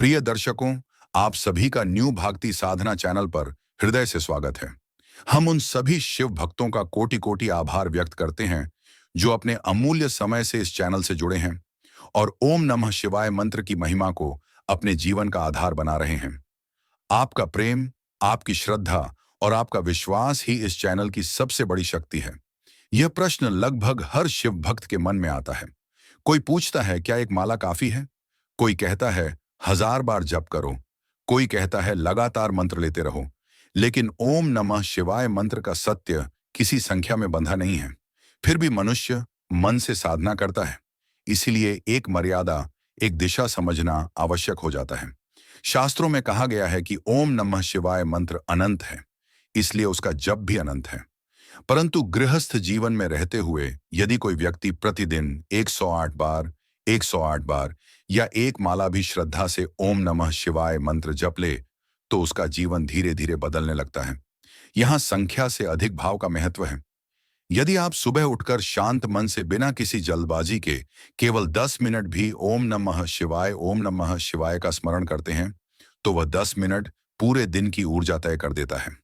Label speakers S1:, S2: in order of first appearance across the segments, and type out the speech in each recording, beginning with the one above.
S1: प्रिय दर्शकों, आप सभी का न्यू भागती साधना चैनल पर हृदय से स्वागत है। हम उन सभी शिव भक्तों का कोटि कोटि आभार व्यक्त करते हैं जो अपने अमूल्य समय से इस चैनल से जुड़े हैं और ओम नमः शिवाय मंत्र की महिमा को अपने जीवन का आधार बना रहे हैं। आपका प्रेम, आपकी श्रद्धा और आपका विश्वास ही इस चैनल की सबसे बड़ी शक्ति है। यह प्रश्न लगभग हर शिव भक्त के मन में आता है। कोई पूछता है, क्या एक माला काफी है? कोई कहता है 1000 बार जप करो। कोई कहता है लगातार मंत्र लेते रहो। लेकिन ओम नमः शिवाय मंत्र का सत्य किसी संख्या में बंधा नहीं है। फिर भी मनुष्य मन से साधना करता है। इसीलिए एक मर्यादा, एक दिशा समझना आवश्यक हो जाता है। शास्त्रों में कहा गया है कि ओम नमः शिवाय मंत्र अनंत है, इसलिए उसका जप भी अनंत है। परंतु गृहस्थ जीवन में रहते हुए यदि कोई व्यक्ति प्रतिदिन 108 बार, 108 बार या एक माला भी श्रद्धा से ओम नमः शिवाय मंत्र जप ले, तो उसका जीवन धीरे धीरे बदलने लगता है। यहाँ संख्या से अधिक भाव का महत्व है। यदि आप सुबह उठकर शांत मन से बिना किसी जल्दबाजी के केवल 10 मिनट भी ओम नमः शिवाय का स्मरण करते हैं, तो वह 10 मिनट पूरे दिन की ऊर्जा तय कर देता है।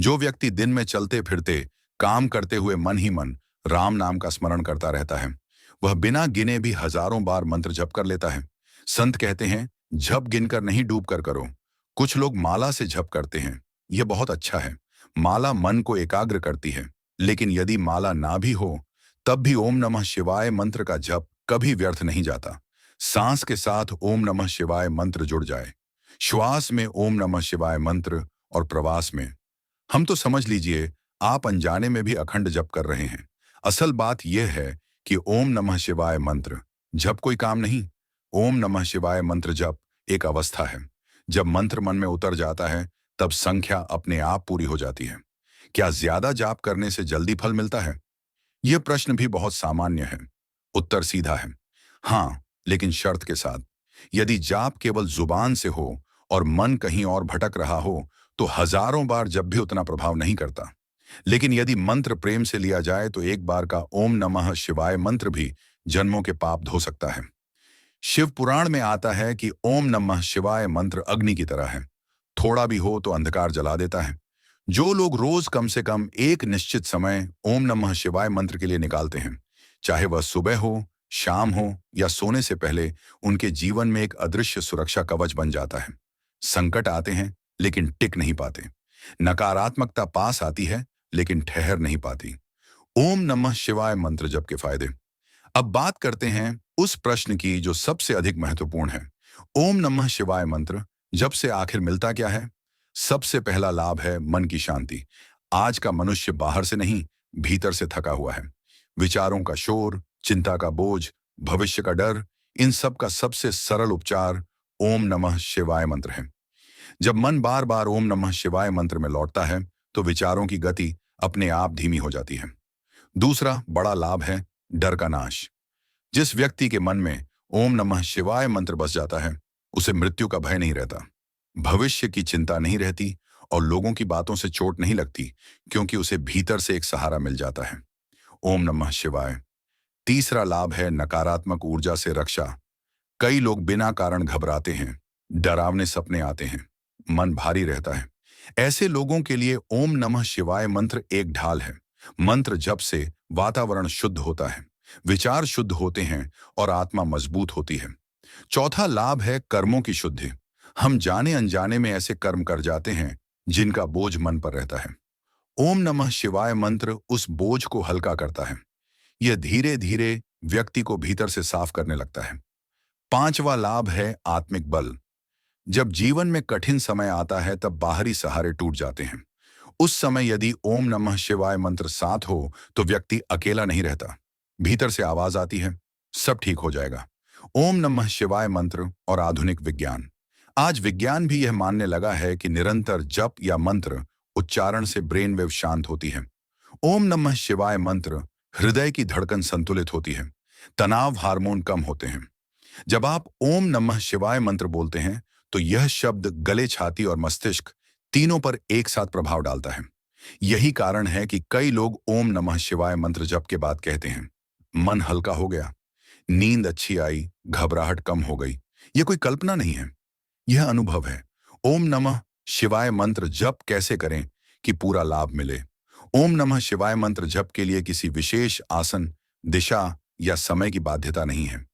S1: जो व्यक्ति दिन में चलते फिरते, काम करते हुए मन ही मन राम नाम का स्मरण करता रहता है, वह बिना गिने भी हजारों बार मंत्र जप कर लेता है। संत कहते हैं, जप गिनकर नहीं डूब कर करो। कुछ लोग माला से जप करते हैं, यह बहुत अच्छा है। माला मन को एकाग्र करती है। लेकिन यदि माला ना भी हो, तब भी ओम नमः शिवाय मंत्र का जप कभी व्यर्थ नहीं जाता। सांस के साथ ओम नमः शिवाय मंत्र जुड़ जाए, श्वास में ओम नमः शिवाय मंत्र और प्रवास में। हम तो समझ लीजिए आप अनजाने में भी अखंड जप कर रहे हैं। असल बात यह है कि ओम नमः शिवाय मंत्र जप कोई काम नहीं। ओम नमः शिवाय मंत्र जप एक अवस्था है। जब मंत्र मन में उतर जाता है, तब संख्या अपने आप पूरी हो जाती है। क्या ज्यादा जाप करने से जल्दी फल मिलता है? यह प्रश्न भी बहुत सामान्य है। उत्तर सीधा है, हाँ, लेकिन शर्त के साथ। यदि जाप केवल जुबान से हो और मन कहीं और भटक रहा हो, तो हजारों बार जब भी उतना प्रभाव नहीं करता। लेकिन यदि मंत्र प्रेम से लिया जाए, तो एक बार का ओम नमः शिवाय मंत्र भी जन्मों के पाप धो सकता है। शिव पुराण में आता है कि ओम नमः शिवाय मंत्र अग्नि की तरह है। थोड़ा भी हो तो अंधकार जला देता है। जो लोग रोज कम से कम एक निश्चित समय ओम नमः शिवाय मंत्र के लिए निकालते हैं, चाहे वह सुबह हो, शाम हो या सोने से पहले, उनके जीवन में एक अदृश्य सुरक्षा कवच बन जाता है। संकट आते हैं लेकिन टिक नहीं पाते। नकारात्मकता पास आती है लेकिन ठहर नहीं पाती। ओम नमः शिवाय मंत्र जप के फायदे। अब बात करते हैं उस प्रश्न की जो सबसे अधिक महत्वपूर्ण है। ओम नमः शिवाय मंत्र जप से आखिर मिलता क्या है? सबसे पहला लाभ है मन की शांति। आज का मनुष्य बाहर से नहीं, भीतर से थका हुआ है। विचारों का शोर, चिंता का बोझ, भविष्य का डर, इन सब का सबसे सरल उपचार ओम नमः शिवाय मंत्र है। जब मन बार बार ओम नमः शिवाय मंत्र में लौटता है, तो विचारों की गति अपने आप धीमी हो जाती है। दूसरा बड़ा लाभ है डर का नाश। जिस व्यक्ति के मन में ओम नमः शिवाय मंत्र बस जाता है, उसे मृत्यु का भय नहीं रहता, भविष्य की चिंता नहीं रहती और लोगों की बातों से चोट नहीं लगती, क्योंकि उसे भीतर से एक सहारा मिल जाता है। ओम नमः शिवाय। तीसरा लाभ है नकारात्मक ऊर्जा से रक्षा। कई लोग बिना कारण घबराते हैं, डरावने सपने आते हैं, मन भारी रहता है। ऐसे लोगों के लिए ओम नमः शिवाय मंत्र एक ढाल है। मंत्र जप से वातावरण शुद्ध होता है, विचार शुद्ध होते हैं और आत्मा मजबूत होती है। चौथा लाभ है कर्मों की शुद्धि। हम जाने अनजाने में ऐसे कर्म कर जाते हैं जिनका बोझ मन पर रहता है। ओम नमः शिवाय मंत्र उस बोझ को हल्का करता है। यह धीरे धीरे व्यक्ति को भीतर से साफ करने लगता है। पांचवा लाभ है आत्मिक बल। जब जीवन में कठिन समय आता है, तब बाहरी सहारे टूट जाते हैं। उस समय यदि ओम नमः शिवाय मंत्र साथ हो, तो व्यक्ति अकेला नहीं रहता। भीतर से आवाज आती है, सब ठीक हो जाएगा। ओम नमः शिवाय मंत्र और आधुनिक विज्ञान। आज विज्ञान भी यह मानने लगा है कि निरंतर जप या मंत्र उच्चारण से ब्रेन वेव शांत होती है। ओम नमः शिवाय मंत्र हृदय की धड़कन संतुलित होती है, तनाव हार्मोन कम होते हैं। जब आप ओम नमः शिवाय मंत्र बोलते हैं, तो यह शब्द गले, छाती और मस्तिष्क तीनों पर एक साथ प्रभाव डालता है। यही कारण है कि कई लोग ओम नमः शिवाय मंत्र जप के बाद कहते हैं, मन हल्का हो गया, नींद अच्छी आई, घबराहट कम हो गई। यह कोई कल्पना नहीं है, यह अनुभव है। ओम नमः शिवाय मंत्र जप कैसे करें कि पूरा लाभ मिले। ओम नमः शिवाय मंत्र जप के लिए किसी विशेष आसन, दिशा या समय की बाध्यता नहीं है।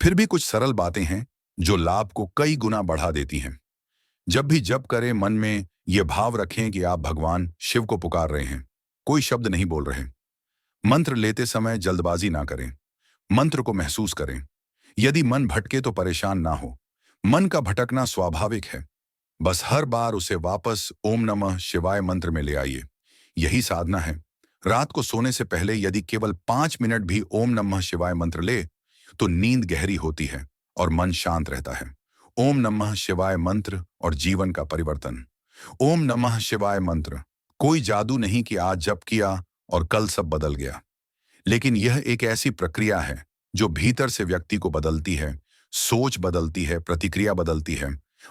S1: फिर भी कुछ सरल बातें हैं जो लाभ को कई गुना बढ़ा देती हैं। जब भी जप करें, मन में यह भाव रखें कि आप भगवान शिव को पुकार रहे हैं, कोई शब्द नहीं बोल रहे। मंत्र लेते समय जल्दबाजी ना करें। मंत्र को महसूस करें। यदि मन भटके तो परेशान ना हो। मन का भटकना स्वाभाविक है। बस हर बार उसे वापस ओम नमः शिवाय मंत्र में ले आइए। यही साधना है। रात को सोने से पहले यदि केवल 5 मिनट भी ओम नमः शिवाय मंत्र ले तो नींद गहरी होती है और मन शांत रहता है। ओम नमः शिवाय मंत्र और जीवन का परिवर्तन। ओम नमः शिवाय मंत्र कोई जादू नहीं कि आज जप किया और कल सब बदल गया। लेकिन यह एक ऐसी प्रक्रिया है जो भीतर से व्यक्ति को बदलती है, सोच बदलती है, प्रतिक्रिया बदलती है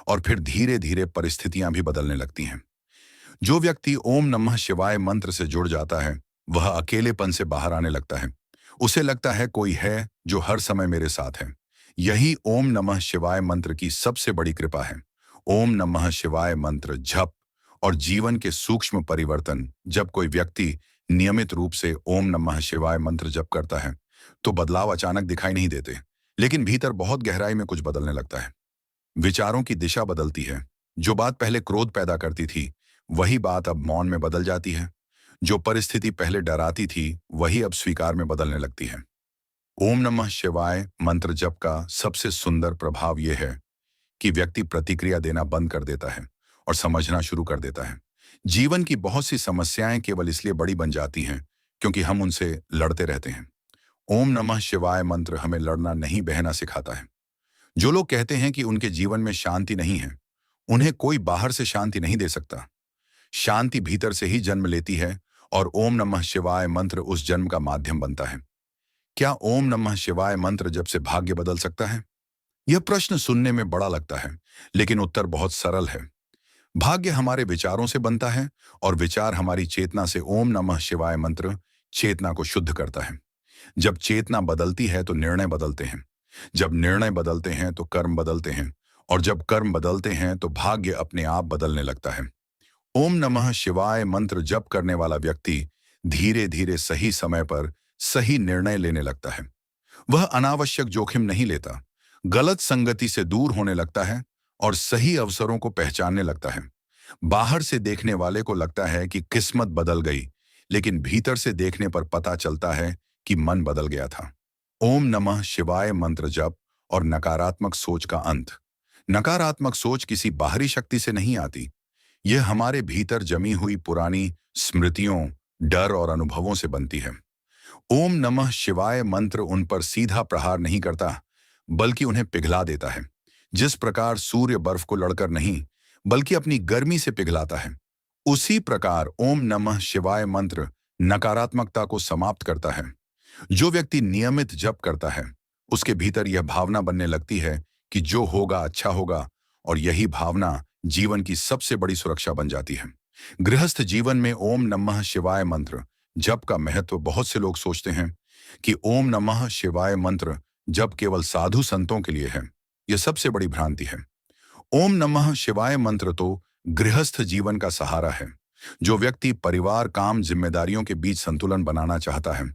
S1: और फिर धीरे धीरे परिस्थितियां भी बदलने लगती हैं। जो व्यक्ति ओम नमः शिवाय मंत्र से जुड़ जाता है, वह अकेलेपन से बाहर आने लगता है। उसे लगता है कोई है जो हर समय मेरे साथ है। यही ओम नमः शिवाय मंत्र की सबसे बड़ी कृपा है। ओम नमः शिवाय मंत्र जप और जीवन के सूक्ष्म परिवर्तन। जब कोई व्यक्ति नियमित रूप से ओम नमः शिवाय मंत्र जप करता है तो बदलाव अचानक दिखाई नहीं देते, लेकिन भीतर बहुत गहराई में कुछ बदलने लगता है। विचारों की दिशा बदलती है। जो बात पहले क्रोध पैदा करती थी, वही बात अब मौन में बदल जाती है। जो परिस्थिति पहले डराती थी, वही अब स्वीकार में बदलने लगती है। ओम नमः शिवाय मंत्र जप का सबसे सुंदर प्रभाव यह है कि व्यक्ति प्रतिक्रिया देना बंद कर देता है और समझना शुरू कर देता है। जीवन की बहुत सी समस्याएं केवल इसलिए बड़ी बन जाती हैं क्योंकि हम उनसे लड़ते रहते हैं। ओम नमः शिवाय मंत्र हमें लड़ना नहीं, बहना सिखाता है। जो लोग कहते हैं कि उनके जीवन में शांति नहीं है, उन्हें कोई बाहर से शांति नहीं दे सकता। शांति भीतर से ही जन्म लेती है और ओम नमः शिवाय मंत्र उस जन्म का माध्यम बनता है। क्या ओम नमः शिवाय मंत्र जब से भाग्य बदल सकता है? यह प्रश्न सुनने में बड़ा लगता है, लेकिन उत्तर बहुत सरल है। भाग्य हमारे विचारों से बनता है और विचार हमारी चेतना से। ओम नमः शिवाय मंत्र चेतना को शुद्ध करता है। जब चेतना बदलती है तो निर्णय बदलते हैं। जब निर्णय बदलते हैं तो कर्म बदलते हैं और जब कर्म बदलते हैं तो भाग्य अपने आप बदलने लगता है। ओम नमः शिवाय मंत्र जप करने वाला व्यक्ति धीरे धीरे सही समय पर सही निर्णय लेने लगता है। वह अनावश्यक जोखिम नहीं लेता, गलत संगति से दूर होने लगता है और सही अवसरों को पहचानने लगता है। बाहर से देखने वाले को लगता है कि किस्मत बदल गई, लेकिन भीतर से देखने पर पता चलता है कि मन बदल गया था। ओम नमः शिवाय मंत्र जप और नकारात्मक सोच का अंत। नकारात्मक सोच किसी बाहरी शक्ति से नहीं आती। यह हमारे भीतर जमी हुई पुरानी स्मृतियों, डर और अनुभवों से बनती है। ओम नमः शिवाय मंत्र उन पर सीधा प्रहार नहीं करता, बल्कि उन्हें पिघला देता है। जिस प्रकार सूर्य बर्फ को लड़कर नहीं, बल्कि अपनी गर्मी से पिघलाता है, उसी प्रकार ओम नमः शिवाय मंत्र नकारात्मकता को समाप्त करता है। जो व्यक्ति नियमित जप करता है, उसके भीतर यह भावना बनने लगती है कि जो होगा अच्छा होगा, और यही भावना जीवन की सबसे बड़ी सुरक्षा बन जाती है। गृहस्थ जीवन में ओम नमः शिवाय मंत्र जप का महत्व। बहुत से लोग सोचते हैं कि ओम नमः शिवाय मंत्र जप केवल साधु संतों के लिए है। यह सबसे बड़ी भ्रांति है। ओम नमः शिवाय मंत्र तो गृहस्थ जीवन का सहारा है। जो व्यक्ति परिवार, काम, जिम्मेदारियों के बीच संतुलन बनाना चाहता है,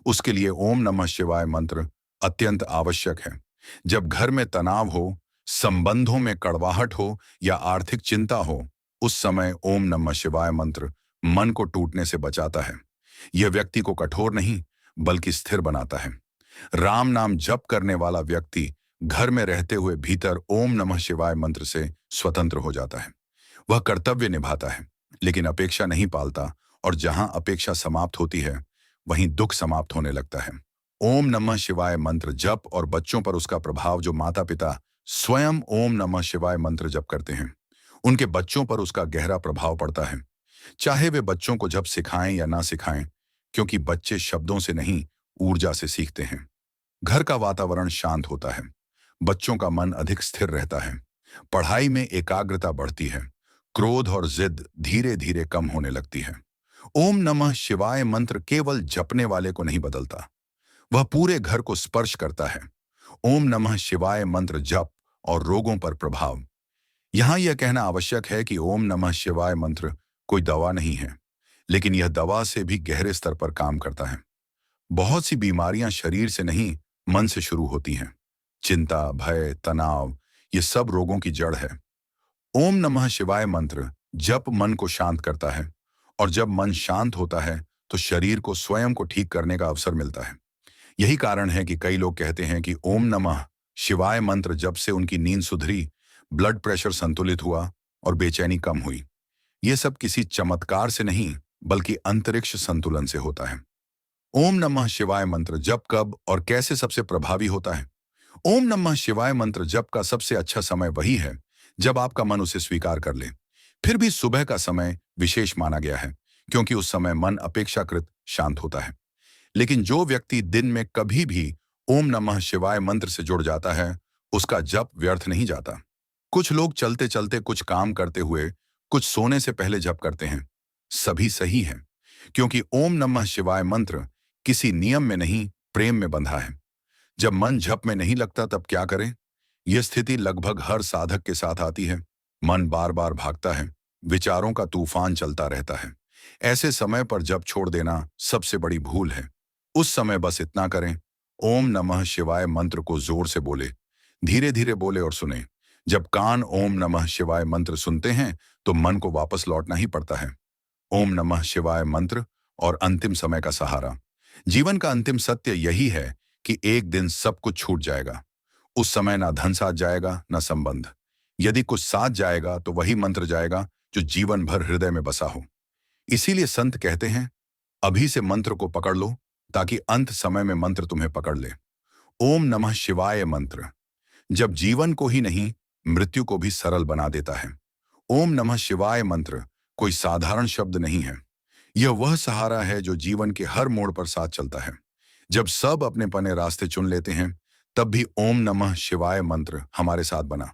S1: उसके लिए ओम नमः शिवाय मंत्र अत्यंत आवश्यक है। जब घर में तनाव हो, संबंधों में कड़वाहट हो या आर्थिक चिंता हो, उस समय ओम नमः शिवाय मंत्र मन को टूटने से बचाता है। यह व्यक्ति को कठोर नहीं, बल्कि स्थिर बनाता है। राम नाम जप करने वाला व्यक्ति घर में रहते हुए भीतर ओम नमः शिवाय मंत्र से स्वतंत्र हो जाता है। वह कर्तव्य निभाता है, लेकिन अपेक्षा नहीं पालता, और जहां अपेक्षा समाप्त होती है, वहीं दुख समाप्त होने लगता है। ओम नमः शिवाय मंत्र जप और बच्चों पर उसका प्रभाव। जो माता पिता स्वयं ओम नमः शिवाय मंत्र जप करते हैं, उनके बच्चों पर उसका गहरा प्रभाव पड़ता है। चाहे वे बच्चों को जप सिखाएं या ना सिखाएं, क्योंकि बच्चे शब्दों से नहीं, ऊर्जा से सीखते हैं। घर का वातावरण शांत होता है, बच्चों का मन अधिक स्थिर रहता है, पढ़ाई में एकाग्रता बढ़ती है, क्रोध और जिद धीरे धीरे कम होने लगती है। ओम नमः शिवाय मंत्र केवल जपने वाले को नहीं बदलता, वह पूरे घर को स्पर्श करता है। ओम नमः शिवाय मंत्र जप और रोगों पर प्रभाव। यहां यह कहना आवश्यक है कि ओम नमः शिवाय मंत्र कोई दवा नहीं है, लेकिन यह दवा से भी गहरे स्तर पर काम करता है। बहुत सी बीमारियां शरीर से नहीं, मन से शुरू होती हैं। चिंता, भय, तनाव, ये सब रोगों की जड़ है। ओम नमः शिवाय मंत्र जप मन को शांत करता है, और जब मन शांत होता है तो शरीर को स्वयं को ठीक करने का अवसर मिलता है। यही कारण है कि कई लोग कहते हैं कि ओम नमः शिवाय मंत्र जब से उनकी नींद सुधरी, ब्लड प्रेशर संतुलित हुआ और बेचैनी कम हुई। यह सब किसी चमत्कार से नहीं, बल्कि अंतरिक्ष संतुलन से होता है। ओम नमः शिवाय मंत्र जप कब और कैसे सबसे प्रभावी होता है? ओम नमः शिवाय मंत्र जप का सबसे अच्छा समय वही है जब आपका मन उसे स्वीकार कर ले। फिर भी सुबह का समय विशेष माना गया है, क्योंकि उस समय मन अपेक्षाकृत शांत होता है। लेकिन जो व्यक्ति दिन में कभी भी ओम नमः शिवाय मंत्र से जुड़ जाता है, उसका जप व्यर्थ नहीं जाता। कुछ लोग चलते चलते, कुछ काम करते हुए, कुछ सोने से पहले जप करते हैं। सभी सही है, क्योंकि ओम नमः शिवाय मंत्र किसी नियम में नहीं, प्रेम में बंधा है। जब मन जप में नहीं लगता तब क्या करें? यह स्थिति लगभग हर साधक के साथ आती है। मन बार बार भागता है, विचारों का तूफान चलता रहता है। ऐसे समय पर जप छोड़ देना सबसे बड़ी भूल है। उस समय बस इतना करें, ओम नमः शिवाय मंत्र को जोर से बोले, धीरे धीरे बोले और सुने। जब कान ओम नमः शिवाय मंत्र सुनते हैं तो मन को वापस लौटना ही पड़ता है। ओम नमः शिवाय मंत्र और अंतिम समय का सहारा। जीवन का अंतिम सत्य यही है कि एक दिन सब कुछ छूट जाएगा। उस समय ना धन साथ जाएगा, ना संबंध। यदि कुछ साथ जाएगा तो वही मंत्र जाएगा जो जीवन भर हृदय में बसा हो। इसीलिए संत कहते हैं, अभी से मंत्र को पकड़ लो, ताकि अंत समय में मंत्र तुम्हें पकड़ ले। ओम नमः शिवाय मंत्र जब जीवन को ही नहीं, मृत्यु को भी सरल बना देता है। ओम नमः शिवाय मंत्र कोई साधारण शब्द नहीं है। यह वह सहारा है जो जीवन के हर मोड़ पर साथ चलता है। जब सब अपने पने रास्ते चुन लेते हैं, तब भी ओम नमः शिवाय मंत्र हमारे साथ बना।